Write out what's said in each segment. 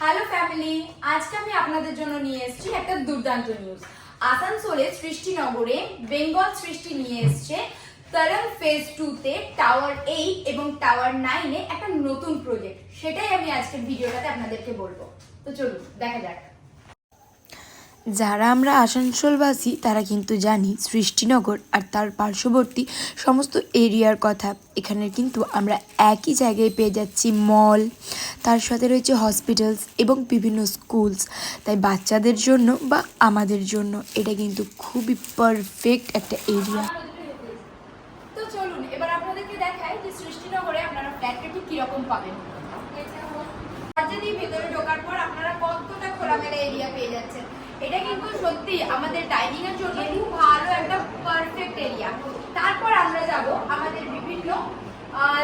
Hello family, আজকে আমি আপনাদের জন্য নিয়ে এসেছি একটা দুর্দান্ত নিউজ। আসানসোলের সৃষ্টিনগরে বেঙ্গল সৃষ্টি নিয়ে এসেছে তরং ফেজ 2 তে টাওয়ার 8 এবং টাওয়ার 9 এ একটা নতুন প্রজেক্ট। সেটাই আমি আজকের ভিডিওটাতে আপনাদেরকে বলবো। তো চলুন দেখা যাক। যারা আমরা আসানসোলবাসী তারা কিন্তু জানি সৃষ্টিনগর আর তার পার্শ্ববর্তী সমস্ত এরিয়ার কথা। এখানে কিন্তু আমরা একই জায়গায় পেয়ে যাচ্ছি মল, তার সাথে রয়েছে হসপিটালস এবং বিভিন্ন স্কুলস। তাই বাচ্চাদের জন্য বা আমাদের জন্য এটা কিন্তু খুবই পারফেক্ট একটা এরিয়া। তো চলুন এবার আপনাদেরকে দেখাই যে সৃষ্টিনগরে আপনারা ফ্ল্যাটটা ঠিক কিরকম পাবেন। দরজা দিয়ে ভেতরে ঢোকার পর আপনারা কতটা খোলামেলা এরিয়া পেয়ে যাচ্ছেন। এটা কিন্তু সত্যি আমাদের ডাইনিং এর জন্য খুব ভালো একটা পারফেক্ট এরিয়া। তারপর আমরা যাব আমাদের বিভিন্ন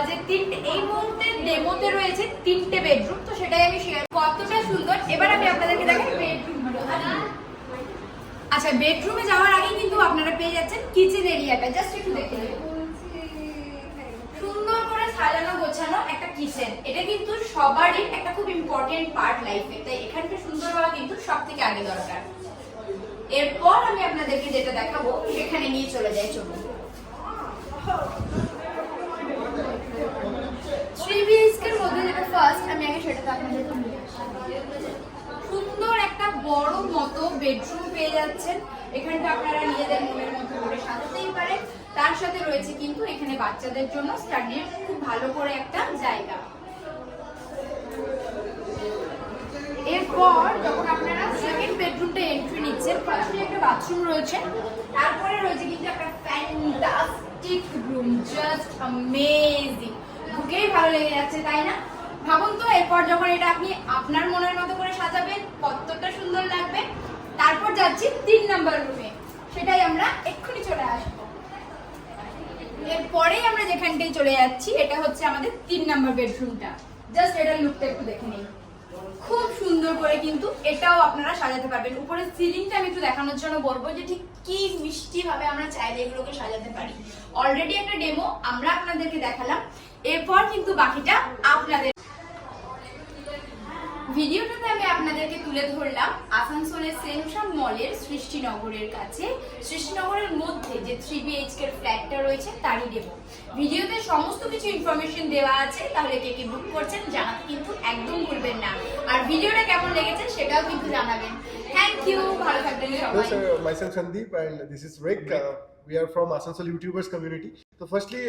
যে তিনটে এই মুহূর্তে ডেমোতে রয়েছে তিনটে বেডরুম, তো সেটাই আমি শেয়ার। কতটা সুন্দর। এবার আমি আপনাদেরকে দেখাই বেডরুমগুলো। আচ্ছা, বেডরুমে যাওয়ার আগে কিন্তু আপনারা পেয়ে যাচ্ছেন কিচেন এরিয়াটা। জাস্ট একটু দেখে নিন, সুন্দর করে সাজানো গোছানো একটা কিচেন। এটা কিন্তু সবারই একটা খুব ইম্পর্টেন্ট পার্ট লাইফে, তাই এখানটা সুন্দর হওয়া কিন্তু সবথেকে আগে দরকার। এরপর আমি আপনাদেরকে যেটা দেখাবো সেখানে নিয়ে চলে যাই। চলুন, 3 BHK এর মধ্যে যেটা ফার্স্ট আমি আগে সেটাতে আপনাদেরকে নিয়ে আসি। সুন্দর একটা বড় মতো বেডরুম পেয়ে যাচ্ছেন। এখানটা আপনারা নিজেদের মনের মতো করে সাজাতেই পারেন। তার সাথে রয়েছে কিন্তু এখানে বাচ্চাদের জন্য স্টাডির খুব ভালো করে একটা জায়গা। এরপর যখন আপনারা সেকেন্ড বেডরুমটা এন্ট্রি নিচ্ছেন, ফার্স্টে একটা বাথরুম রয়েছে, তারপরে রয়েছে কিন্তু একটা ফ্যান্টাস্টিক রুম। জাস্ট অ্যামেজিং, ঢুকেই ভালো লেগে যাচ্ছে, তাই না? ভাবুন তো এরপর যখন এটা আপনি আপনার মনের মতো করে সাজাবেন কতটা সুন্দর লাগবে। তারপর যাচ্ছি 3 নাম্বার রুমে, সেটাই আমরা এক্ষুনি চলে আসবো। এরপরেই আমরা যেখানটাই চলে যাচ্ছি এটা হচ্ছে আমাদের 3 নাম্বার বেডরুমটা। জাস্ট এটার লুকটা একটু দেখে নিন, খুব সুন্দর করে কিন্তু এটাও আপনারা সাজাতে পারবেন। উপরে সিলিংটা আমি একটু দেখানোর জন্য বলবো যে ঠিক কি মিষ্টি ভাবে আমরা চাইলে এগুলোকে সাজাতে পারি। অলরেডি একটা ডেমো আমরা আপনাদেরকে দেখালাম, এরপর কিন্তু বাকিটা আপনাদের। ভিডিওটাতে আমি আপনাদেরকে তুলে ধরলাম আসানসোলের সেন্ট্রাল মলের সৃষ্টিনগরের কাছে, সৃষ্টিনগরের মধ্যে যে 3 BHK এর ফ্ল্যাটটা রয়েছে তারই ডেমো। ভিডিওতে সমস্ত কিছু ইনফরমেশন দেওয়া আছে, তাহলে কে কে বুক করছেন জানাতে কিন্তু একদম ভুলবেন না। আর ভিডিওটা কেমন লেগেছে সেটাও কিন্তু জানাবেন। থ্যাংক ইউ, ভালো থাকবেন সবাই। Myself Sandeep and this is Rick. We are from ASANSOL YouTubers community. So firstly,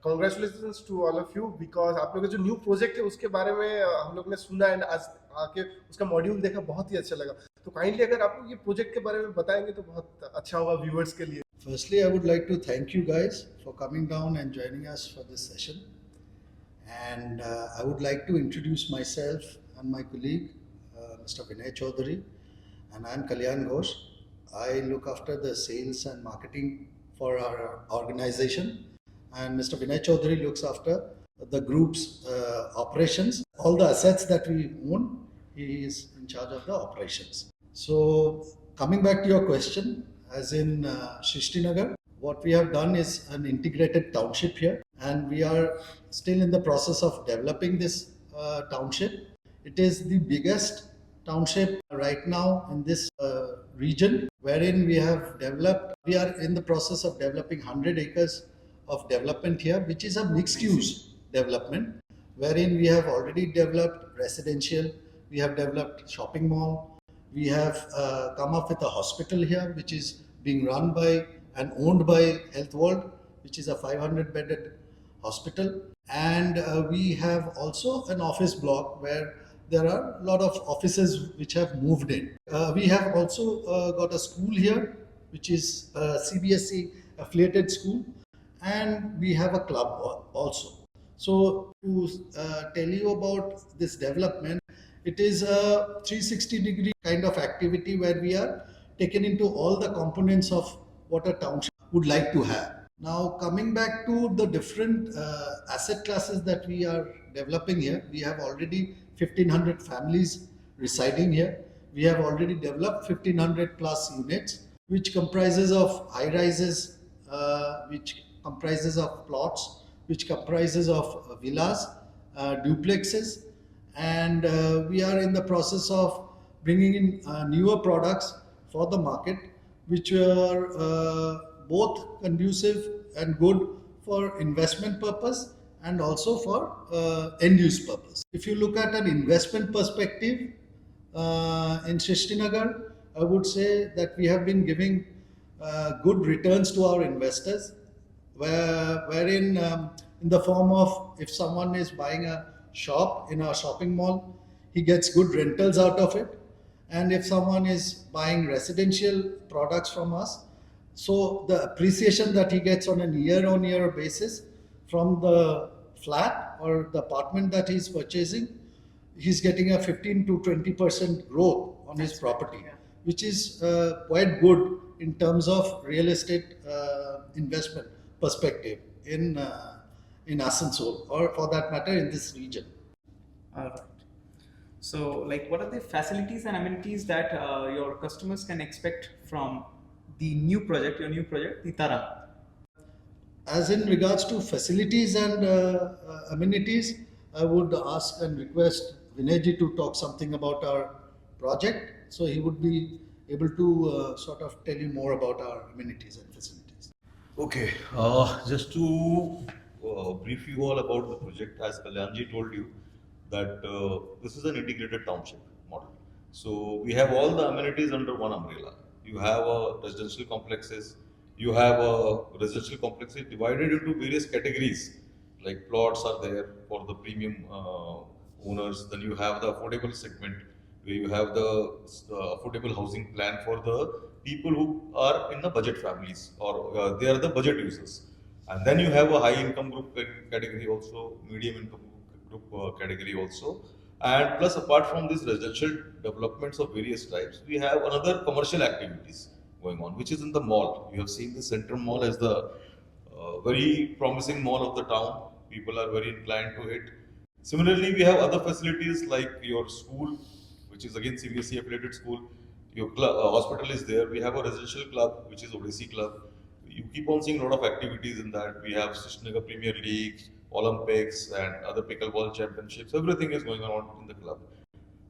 congratulations to all of you because आप लोग का जो न्यू प्रोजेक्ट है उसके बारे में हम लोग ने सुना एंड आज आके उसका मॉड्यूल देखा, बहुत ही अच्छा लगा। तो काइंडली अगर आप लोग ये प्रोजेक्ट के बारे में बताएंगे तो बहुत अच्छा होगा व्यूअर्स के लिए। Firstly, I would like to thank you guys for coming down and joining us for this session. And I would like to introduce myself and my colleague, Mr. Vinay Chaudhary, and I'm Kalyan Ghosh. I look after the sales and marketing for our organization, and Mr. Vinay Chaudhary looks after the group's operations. All the assets that we own, he is in charge of the operations. So, coming back to your question, as in Srishtinagar, what we have done is an integrated township here, and we are still in the process of developing this township. It is the biggest township right now in this region, wherein we are in the process of developing 100 acres of development here, which is a mixed use development, wherein we have already developed residential, we have developed shopping mall, we have come up with a hospital here, which is being run by and owned by Health World, which is a 500-bedded hospital, and we have also an office block where there are a lot of offices which have moved in. We have also got a school here, which is a CBSE affiliated school, and we have a club also. So to tell you about this development, it is a 360-degree kind of activity where we are taken into all the components of what a township would like to have. Now, coming back to the different asset classes that we are developing here, we have already 1,500 families residing here. We have already developed 1,500 plus units, which comprises of high rises, which comprises of plots, which comprises of villas, duplexes, and we are in the process of bringing in newer products for the market, which are both conducive and good for investment purpose and also for end use purpose. If you look at an investment perspective in Srishtinagar, I would say that we have been giving good returns to our investors, wherein in the form of, if someone is buying a shop in our shopping mall, he gets good rentals out of it. And if someone is buying residential products from us, so the appreciation that he gets on a year-on-year basis from the flat or the apartment that he's purchasing, he's getting a 15 to 20% growth on his property, which is quite good in terms of real estate investment perspective in Asansol, or for that matter in this region. All right. So, like, what are the facilities and amenities that your customers can expect from the new project, your new project, the Tara? As in regards to facilities and amenities, I would ask and request Vinayji to talk something about our project. So he would be able to sort of tell you more about our amenities and facilities. Okay, just to brief you all about the project, as Kalyanji told you, that this is an integrated township model. So we have all the amenities under one umbrella. You have residential complexes, you have residential complexes divided into various categories, like plots are there for the premium owners. Then you have the affordable segment, where you have the affordable housing plan for the people who are in the budget families, or they are the budget users. And then you have a high income group category also, medium income group category also. And plus, apart from these residential developments of various types, we have another commercial activities going on, which is in the mall. You have seen the Centrum Mall as the very promising mall of the town. People are very inclined to it. Similarly, we have other facilities like your school, which is again CBSE affiliated school. Your hospital is there. We have a residential club, which is Odissi Club. You keep on seeing a lot of activities in that. We have Srishnagar Premier League, Olympics, and other pickleball championships. Everything is going on in the club.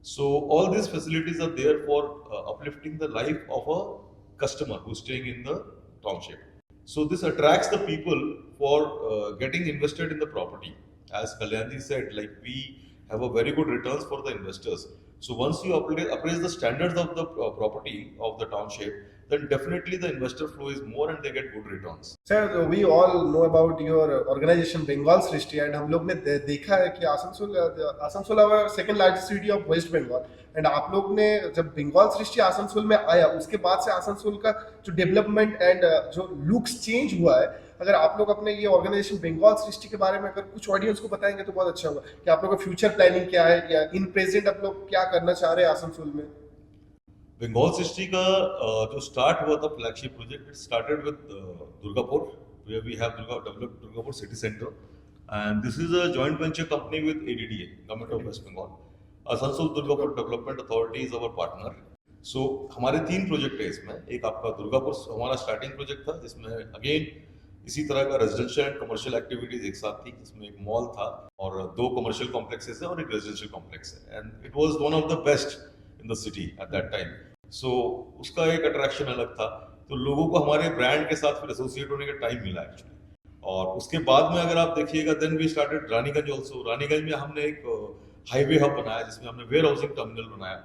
So all these facilities are there for uplifting the life of a customer who's staying in the township. So this attracts the people for getting invested in the property. As Kalyanji said, like, we have a very good returns for the investors. So once you appraise the standards of the property of the township, then definitely the investor flow is more and they get good returns. Sir, we all know about your organization Bengal Srishti, and हम लोग ने देखा है कि Asansol our second largest city of West Bengal, and आप लोग ने जब बंगाल सृष्टि आसनसोल में आया, उसके बाद से आसनसोल का जो डेवलपमेंट एंड जो लुक्स चेंज हुआ है, अगर आप लोग अपने ये ऑर्गेनाइजेशन बंगाल सृष्टि के बारे में अगर कुछ ऑडियंस को बताएंगे तो बहुत अच्छा होगा कि आप लोग का फ्यूचर प्लानिंग क्या है, या इन प्रेजेंट आप लोग क्या करना चाह रहे हैं आसनसोल में. बंगाल सृष्टि का जो स्टार्ट हुआ था flagship project, it started with Durgapur, where we have developed Durgapur city center, and this is a joint venture company with ADDA, Government of West Bengal. Asansol Durgapur Development Authority is our partner. So हमारे 3 project है इसमें. एक आपका दुर्गापुर हमारा starting project था, जिसमें again इसी तरह का रेजिडेंशियल एंड कमर्शियल एक्टिविटीज एक साथ थी, जिसमें एक मॉल था और 2 कमर्शियल कॉम्प्लेक्सेस है और एक रेजिडेंशियल कॉम्प्लेक्स है, and it was one of the best in the city at that time. So उसका एक अट्रैक्शन अलग था, तो लोगों को हमारे ब्रांड के साथ फिर एसोसिएट होने का टाइम मिला एक्चुअली. और उसके बाद में अगर आप देखिएगा, then we started Raniganj also. Raniganj में हमने एक हाईवे हब बनाया, जिसमें हमने वेयर हाउसिंग टर्मिनल बनाया.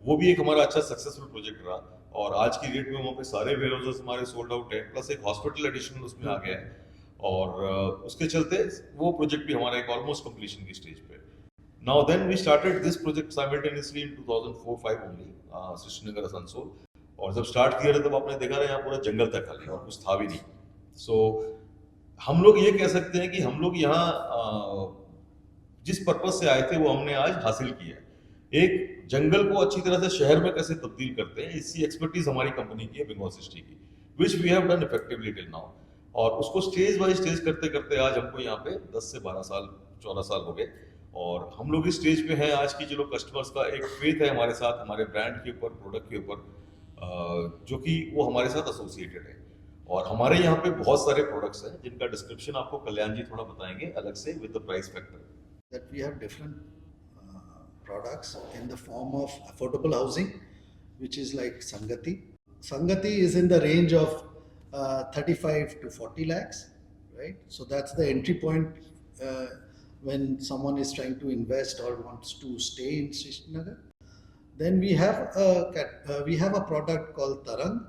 वो भी एक हमारा अच्छा सक्सेसफुल प्रोजेक्ट रहा, और आज की डेट में वहाँ पे सारे वेयर हाउसेस हमारे सोल्ड आउट है, प्लस एक हॉस्पिटल एडिशनल उसमें आ गया है, और उसके चलते वो प्रोजेक्ट भी हमारा एक ऑलमोस्ट कंप्लीशन की स्टेज पे. Now then we started this project simultaneously in 2004-05 only, Srishnagar Asansol. और जब स्टार्ट किया था तब आपने देखा था यहाँ पूरा जंगल था खाली और कुछ था भी नहीं. सो हम लोग ये कह सकते हैं कि हम लोग यहाँ जिस पर्पज से आए थे वो हमने आज हासिल किया. एक जंगल को अच्छी तरह से शहर में कैसे तब्दील करते हैं, इसकी एक्सपर्टीज हमारी कंपनी की है बंगाल सृष्टि की, which we have done effectively till now. और उसको स्टेज बाय स्टेज करते करते आज हमको यहाँ पे 10 से 12 साल 14 साल हो गए, और हम लोग इस स्टेज पे हैं आज की. जो कस्टमर्स का एक फेथ है हमारे साथ, हमारे ब्रांड के ऊपर, प्रोडक्ट के ऊपर, जो कि वो हमारे साथ एसोसिएटेड है. और हमारे यहाँ पे बहुत सारे प्रोडक्ट्स हैं जिनका डिस्क्रिप्शन आपको कल्याण जी थोड़ा बताएंगे अलग से with the price factor. That we have different products in the form of affordable housing, which is like Sangati. Sangati is in the range of 35 to 40 lakhs, right? So that's the entry point uh, when someone is trying to invest or wants to stay in Srinagar. Then we have a product called Tarang,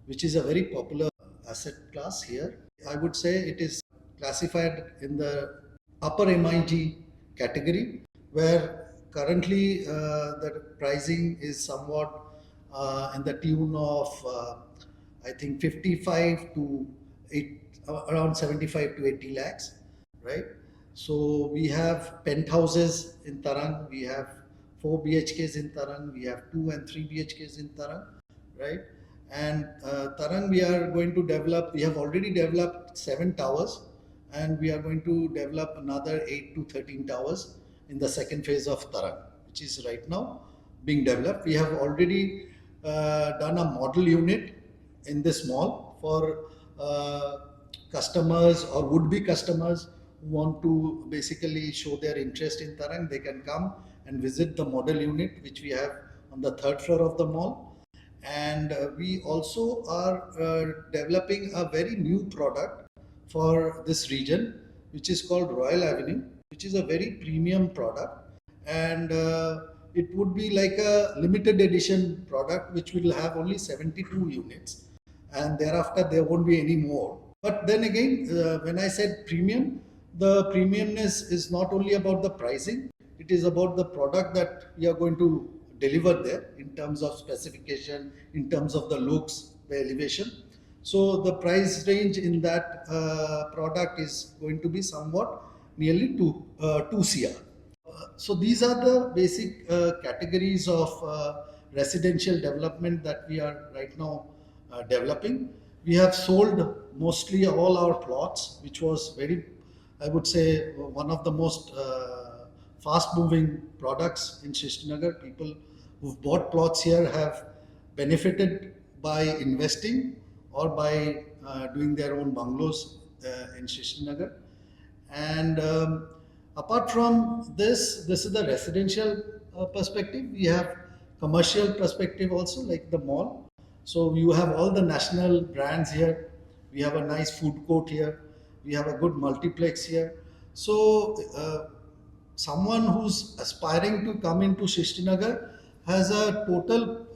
which is a very popular asset class here. I would say it is classified in the upper MIG category, where currently the pricing is somewhat in the tune of I think 55 to around 75 to 80 lakhs, right? So we have penthouses in Tarang, we have 4 BHKs in Tarang, we have 2 and 3 BHKs in Tarang, right? And Tarang, we are going to develop, we have already developed 7 towers, and we are going to develop another 8 to 13 towers in the second phase of Tarang, which is right now being developed. We have already done a model unit in this mall for customers or would-be customers who want to basically show their interest in Tarang. They can come and visit the model unit which we have on the third floor of the mall. And we also are developing a very new product for this region, which is called Royal Avenue, which is a very premium product. And it would be like a limited edition product which will have only 72 units, and thereafter there won't be any more. But then again, when I said premium, the premiumness is not only about the pricing, it is about the product that we are going to deliver there in terms of specification, in terms of the looks, the elevation. So the price range in that product is going to be somewhat nearly 2 CR. So these are the basic categories of residential development that we are right now developing. We have sold mostly all our plots, which was very, I would say, one of the most fast-moving products in Srinagar. People who've bought plots here have benefited by investing or by doing their own bungalows in Srinagar. And apart from this is the residential perspective. We have commercial perspective also, like the mall. So you have all the national brands here. We have a nice food court here. We have a good multiplex here. So someone who's aspiring to come into Srinagar has a total,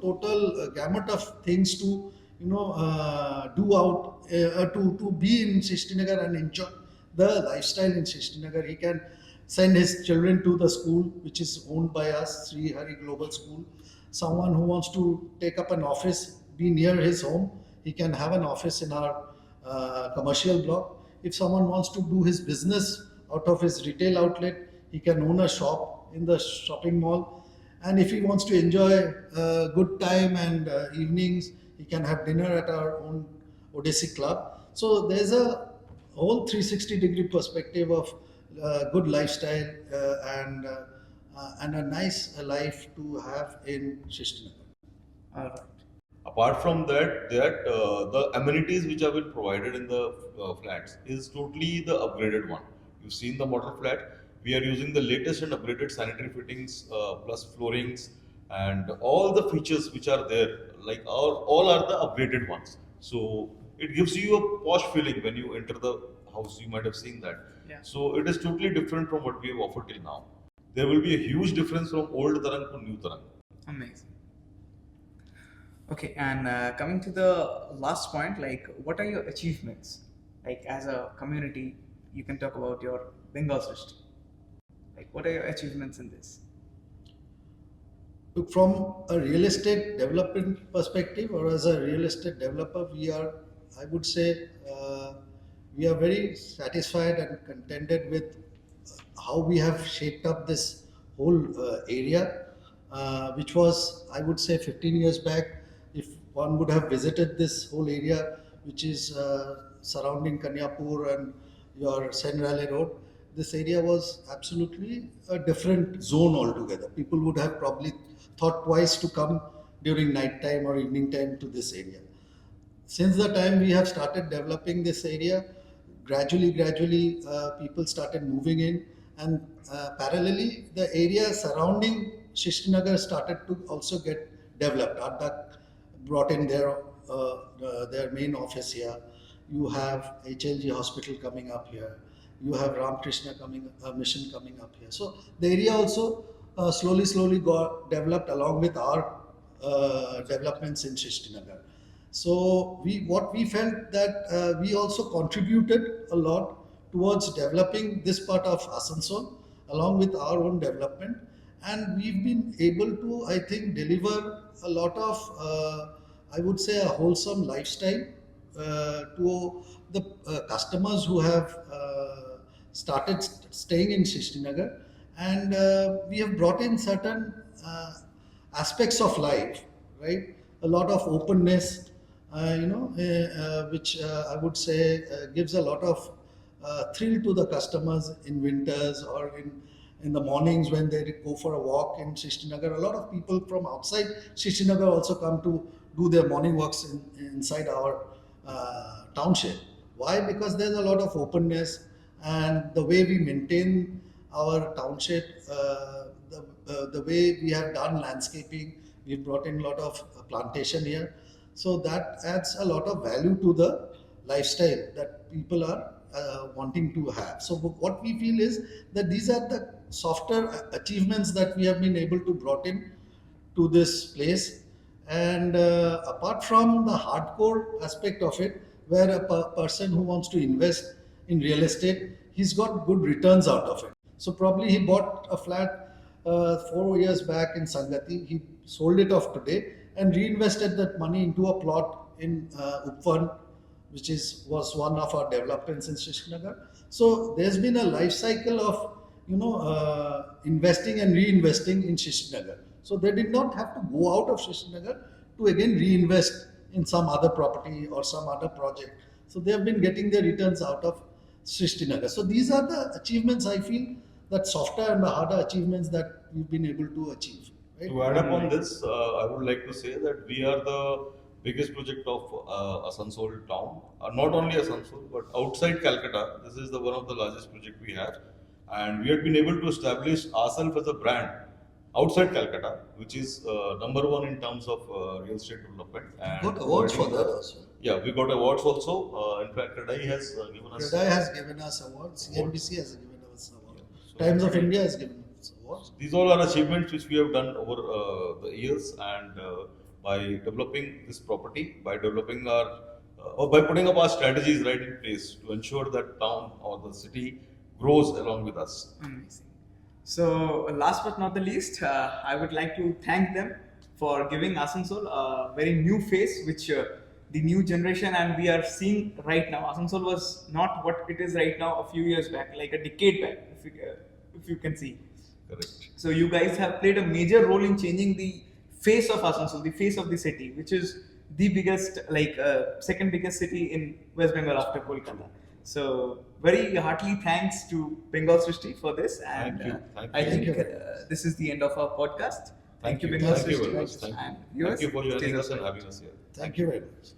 total gamut of things to, do out to be in Srinagar and enjoy the lifestyle in Srinagar. He can send his children to the school which is owned by us, Sri Hari Global School. Someone who wants to take up an office, be near his home, he can have an office in our commercial block. If someone wants to do his business out of his retail outlet, he can own a shop in the shopping mall. And if he wants to enjoy a good time and evenings, he can have dinner at our own Odyssey Club. So there's a whole 360-degree perspective of good lifestyle and a nice life to have in Srinagar. All right. Apart from that, the amenities which have been provided in the flats is totally the upgraded one. You've seen the model flat. We are using the latest and upgraded sanitary fittings plus floorings and all the features which are there, like all are the upgraded ones. So it gives you a posh feeling when you enter the house. You might have seen that. Yeah. So it is totally different from what we have offered till now. There will be a huge difference from old Tarang to new Tarang. Amazing. Okay, and coming to the last point, like, what are your achievements? Like, as a community, you can talk about your Bengal system. Like, what are your achievements in this? Look, from a real estate development perspective, or as a real estate developer, I would say, we are very satisfied and contented with how we have shaped up this whole area, which was, I would say, 15 years back. If one would have visited this whole area, which is surrounding Kanyapur and your Sen Raleigh Road, this area was absolutely a different zone altogether. People would have probably thought twice to come during night time or evening time to this area. Since the time we have started developing this area, gradually, people started moving in, and parallelly, the area surrounding Shishtinagar started to also get developed. Ardak brought in their main office here. You have HLG hospital coming up here. You have Ramakrishna mission coming up here. So the area also slowly got developed along with our developments in Shishtinagar. So what we felt that we also contributed a lot towards developing this part of Asansol along with our own development, and we've been able to, I think, deliver a lot of I would say a wholesome lifestyle to the customers who have started staying in Shishtinagar, and we have brought in certain aspects of life, right? A lot of openness, which I would say gives a lot of thrill to the customers in winters or in the mornings when they go for a walk in Shishtinagar. A lot of people from outside Shishtinagar also come to do their morning walks inside our township. Why? Because there's a lot of openness, and the way we maintain our township, the way we have done landscaping, we've brought in a lot of plantation here. So that adds a lot of value to the lifestyle that people are wanting to have. So what we feel is that these are the softer achievements that we have been able to brought in to this place. And apart from the hardcore aspect of it, where a person who wants to invest in real estate, he's got good returns out of it. So probably he bought a flat 4 years back in Sangati, he sold it off today and reinvested that money into a plot in Upvan, which was one of our developments in Shishtinagar. So there's been a life cycle of investing and reinvesting in Shishtinagar. So they did not have to go out of Shishtinagar to again reinvest in some other property or some other project. So they have been getting their returns out of Shishtinagar. So these are the achievements, I feel, that softer and the harder achievements that we've been able to achieve. Right? To add up on this, I would like to say that we are the biggest project of Asansol town. Not only Asansol, but outside Calcutta, this is one of the largest project we have. And we have been able to establish ourselves as a brand outside Calcutta, which is number one in terms of real estate development. And Got awards for that also. Yeah, we got awards also. In fact, Radai has given us. Radai has given us awards. CNBC has given us awards. Times of India has given us awards. These all are achievements which we have done over the years, and by developing this property, by developing our, or by putting up our strategies right in place to ensure that town or the city grows along with us. Amazing. So, last but not the least, I would like to thank them for giving Asansol a very new face, which the new generation and we are seeing right now. Asansol was not what it is right now a few years back, like a decade back, if you can see. Correct. So you guys have played a major role in changing the face of Asansol, the face of the city, which is the biggest, second biggest city in West Bengal after Kolkata. So very heartily thanks to Bengal Srishti for this, and Thank you. I think you. this is the end of our podcast. Thank you, Thank Bengal you very Srishti. much. Thank you. And Thank viewers, you for stay joining us and subscribed. having us here. Thank you very much.